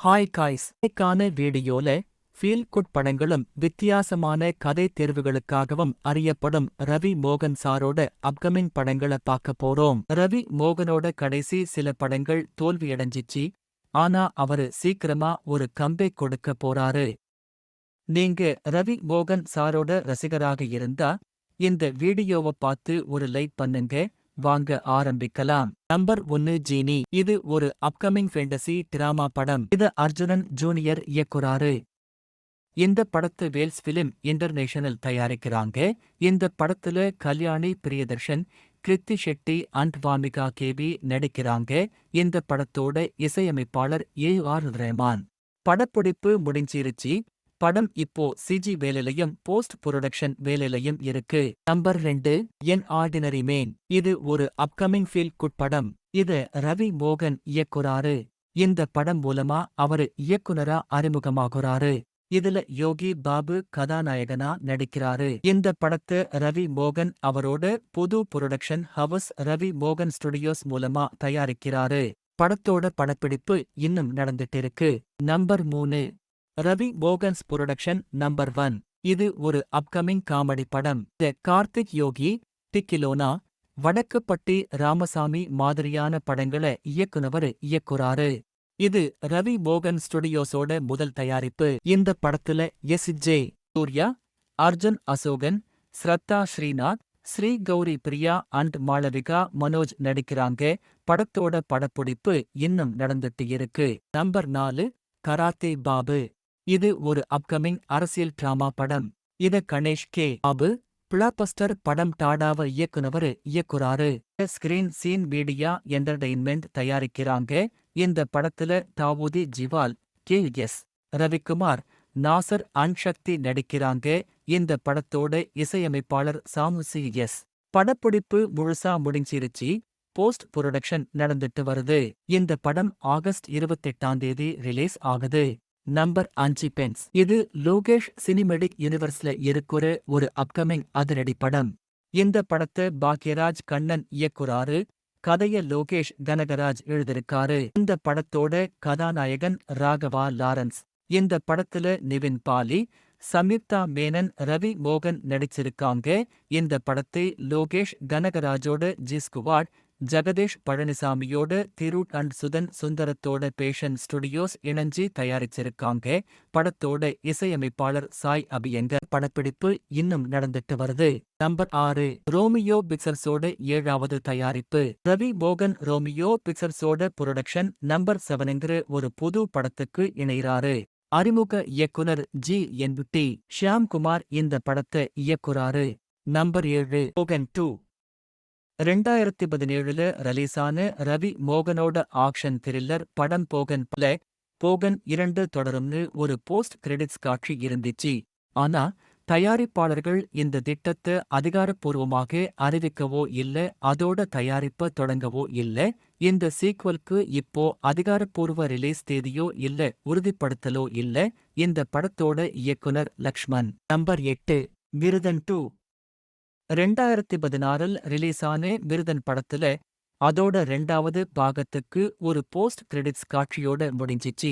Hi guys, இன்னைக்கான வீடியோல feel good படங்களும் வித்தியாசமான கதை தேர்வுகளுக்காகவும் அறியப்படும் ரவி மோகன் சாரோட அப்கமிங் படங்களை பார்க்க போறோம். ரவி மோகனோட கடைசி சில படங்கள் தோல்வியடைஞ்சிச்சு, ஆனா அவரு சீக்கிரமா ஒரு கம்பேக் கொடுக்க போறாரு. நீங்க ரவி மோகன் சாரோட ரசிகராக இருந்தா இந்த வீடியோவை பார்த்து ஒரு லைக் பண்ணுங்க. வாங்க ஆரம்பிக்கலாம். நம்பர் 1, ஜீனி. இது ஒரு அப்கமிங் ஃபேண்டசி டிராமா படம். இத அர்ஜுனன் ஜூனியர் இயக்குறாரு. இந்த படத்தை வேல்ஸ் பிலிம் இன்டர்நேஷனல் தயாரிக்கிறாங்க. இந்த படத்துல கல்யாணி பிரியதர்ஷன், கிருத்தி ஷெட்டி அண்ட் வாமிகா கேபி நடிக்கிறாங்க. இந்த படத்தோட இசையமைப்பாளர் ஏ.ஆர். ரஹ்மான். படப்பிடிப்பு முடிஞ்சிருச்சு. படம் இப்போ சிஜி வேலையிலையும் போஸ்ட் புரொடக்ஷன் வேலையிலையும் இருக்கு. நம்பர் 2, என் ஆர்டினரி மேன். இது ஒரு அப்கமிங் ஃபீல் குட் படம். இத ரவி மோகன் இயக்குறாரு. இந்த படம் மூலமா அவரு இயக்குனரா அறிமுகமாகுறாரு. இதுல யோகி பாபு கதாநாயகனா நடிக்கிறாரு. இந்த படத்தை ரவி மோகன் அவரோட புது புரொடக்ஷன் ஹவுஸ் ரவி மோகன் ஸ்டுடியோஸ் மூலமா தயாரிக்கிறாரு. படத்தோட படப்பிடிப்பு இன்னும் நடந்துட்டு இருக்கு. Number 3, Ravi Mohan's production number 1. இது ஒரு அப்கமிங் காமெடி படம். கார்த்திக் யோகி, டிக்கிலோனா, வடக்குப்பட்டி ராமசாமி மாதிரியான படங்களை இயக்குறாரு. இது ரவி மோகன் ஸ்டுடியோஸோட முதல் தயாரிப்பு. இந்த படத்துல எஸ்.ஜே. சூர்யா, அர்ஜுன் அசோகன், ஸ்ரத்தா ஸ்ரீநாத், ஸ்ரீ கௌரி பிரியா அண்ட் மாளவிகா மனோஜ் நடிக்கிறாங்க. படத்தோட படப்பிடிப்பு இன்னும் நடந்துட்டு இருக்கு. Number 4, karate Babu. இது ஒரு அப்கமிங் அரசியல் டிராமா படம். இத கணேஷ் கே. பாபு பிளாக்பஸ்டர் படம் டாடாவ இயக்குறாரு. ஸ்கிரீன் சீன் மீடியா என்டர்டெயின்மெண்ட் தயாரிக்கிறாங்க. இந்த படத்துல தாவூதி ஜிவால், கே.எஸ். ரவிக்குமார், நாசர் அண்ட் சக்தி நடிக்கிறாங்க. இந்த படத்தோட இசையமைப்பாளர் சாமு சி.எஸ். படப்பிடிப்பு முழுசா முடிஞ்சிருச்சு. போஸ்ட் புரொடக்ஷன் நடந்துட்டு வருது. இந்த படம் ஆகஸ்ட் 28 ரிலீஸ் ஆகுது. Number 5, Benz. இது லோகேஷ் சினிமெடிக் யூனிவர்ஸ்ல இருக்கிற ஒரு அப்கமிங் அதிரடி படம். இந்த படத்தை பாக்யராஜ் கண்ணன் இயக்குறாரு. கதைய லோகேஷ் கனகராஜ் எழுதிருக்காரு. இந்த படத்தோட கதாநாயகன் ராகவா லாரன்ஸ். இந்த படத்துல நிவின் பாலி, சம்யுக்தா மேனன், ரவி மோகன் நடிச்சிருக்காங்க. இந்த படத்தை லோகேஷ் கனகராஜோட ஜி ஸ்குவாட், ஜெகதேஷ் பழனிசாமியோட திரு அண்ட் சுதன் சுந்தரத்தோட பேஷன் ஸ்டுடியோஸ் இணைஞ்சி தயாரிச்சிருக்காங்க. படத்தோட இசையமைப்பாளர் சாய் அபியங்கர். படப்பிடிப்பு இன்னும் நடந்துட்டு வருது. நம்பர் 6, ரோமியோ பிக்சர்ஸோட 7வது தயாரிப்பு. ரவி மோகன் ரோமியோ பிக்சர்ஸோட புரொடக்ஷன் நம்பர் 7ங்கிற ஒரு புது படத்துக்கு இணைகிறாரு. அறிமுக இயக்குனர் ஜி.என்.டி. ஷியாம்குமார் இந்த படத்தை இயக்குறாரு. நம்பர் 7, போகன் 2. 2017ல ரிலீஸான ரவி மோகனோட ஆக்ஷன் த்ரில்லர் படம் போகன். போகன் 2 தொடரும்னு ஒரு போஸ்ட் கிரெடிட்ஸ் காட்சி இருந்துச்சு. ஆனா தயாரிப்பாளர்கள் இந்த திட்டத்தை அதிகாரப்பூர்வமாக அறிவிக்கவோ இல்ல, அதோட தயாரிப்ப தொடங்கவோ இல்ல. இந்த சீக்வலுக்கு இப்போ அதிகாரப்பூர்வ ரிலீஸ் தேதியோ இல்ல, உறுதிப்படுத்தலோ இல்ல. இந்த படத்தோட இயக்குனர் லக்ஷ்மன். நம்பர் 8, மிருதன் 2. 2016ல் ரிலீஸான மிருதன் படத்துல அதோட 2வது பாகத்துக்கு ஒரு போஸ்ட் கிரெடிட்ஸ் காட்சியோட முடிஞ்சிச்சு.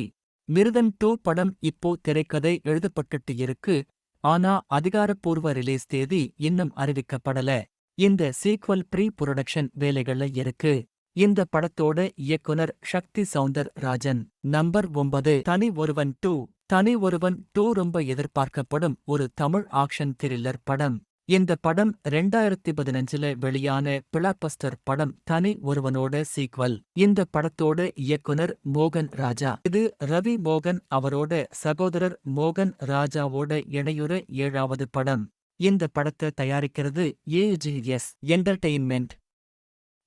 மிருதன் 2 படம் இப்போ திரைக்கதை எழுதப்பட்டுட்டு இருக்கு. ஆனா அதிகாரப்பூர்வ ரிலீஸ் தேதி இன்னும் அறிவிக்கப்படல. இந்த சீக்வல் ப்ரீ புரொடக்ஷன் வேலைகள்ல இருக்கு. இந்த படத்தோட இயக்குனர் சக்தி சௌந்தர் ராஜன். நம்பர் 9, தனி ஒருவன் 2. தனி ஒருவன் 2 ரொம்ப எதிர்பார்க்கப்படும் ஒரு தமிழ் ஆக்ஷன் த்ரில்லர் படம். இந்த படம் 2015ல வெளியான பிளாக்பஸ்டர் படம் தனி ஒருவனோட சீக்வல். இந்த படத்தோட இயக்குனர் மோகன் ராஜா. இது ரவி மோகன் அவரோட சகோதரர் மோகன் ராஜாவோட இணையுற 7வது படம். இந்த படத்தை தயாரிக்கிறது ஏ.ஜி.எஸ். என்டர்டெயின்மெண்ட்.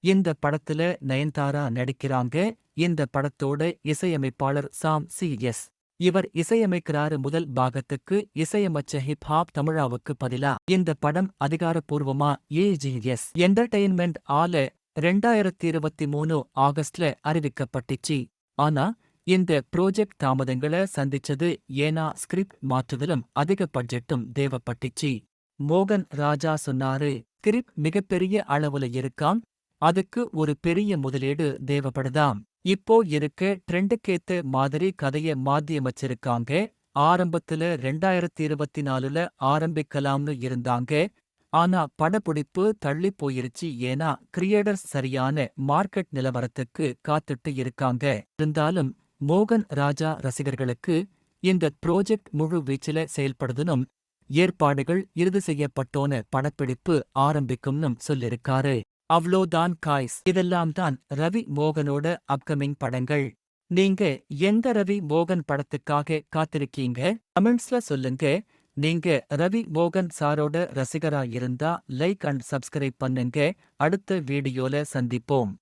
இந்த படத்துல நயன்தாரா நடிக்கிறாங்க. இந்த படத்தோட இசையமைப்பாளர் சாம் சி.எஸ். இவர் இசையமைக்கிறாரு. முதல் பாகத்துக்கு இசையமைச்ச ஹிப்ஹாப் தமிழாவுக்கு பதிலா. இந்த படம் அதிகாரப்பூர்வமா ஏ.ஜி.எஸ். என்டர்டெயின்மெண்ட் ஆல 2023 ஆகஸ்ட்ல அறிவிக்கப்பட்டுச்சு. ஆனா இந்த ப்ரோஜெக்ட் தாமதங்களை சந்திச்சது. ஏனா ஸ்கிரிப்ட் மாற்றுதலும் அதிக பட்ஜெட்டும் தேவைப்பட்டுச்சு. மோகன் ராஜா சொன்னாரு, ஸ்கிரிப்ட் மிகப்பெரிய அளவுல இருக்காம், அதுக்கு ஒரு பெரிய முதலீடு தேவைப்படுதாம். இப்போ இருக்க ட்ரெண்டுக்கேத்த மாதிரி கதைய மாத்தியமைச்சிருக்காங்க. ஆரம்பத்துல 2024ல ஆரம்பிக்கலாம்னு இருந்தாங்க. ஆனா படப்பிடிப்பு தள்ளி போயிருச்சு ஏன்னா கிரியேட்டர்ஸ் சரியான மார்க்கெட் நிலவரத்துக்கு காத்துட்டு இருக்காங்க. இருந்தாலும் மோகன் ராஜா ரசிகர்களுக்கு இந்த ப்ரோஜெக்ட் முழு வீச்சில செயல்படுதுனும் ஏற்பாடுகள் இறுதி செய்யப்பட்டோன படப்பிடிப்பு ஆரம்பிக்கும்னும் சொல்லிருக்காரு. அவ்ளோதான் காய்ஸ். இதெல்லாம் தான் ரவி மோகனோட அப்கமிங் படங்கள். நீங்க எந்த ரவி மோகன் படத்துக்காக காத்திருக்கீங்க? கமெண்ட்ஸ்ல சொல்லுங்க. நீங்க ரவி மோகன் சாரோட ரசிகரா இருந்தா லைக் அண்ட் சப்ஸ்கிரைப் பண்ணுங்க. அடுத்த வீடியோல சந்திப்போம்.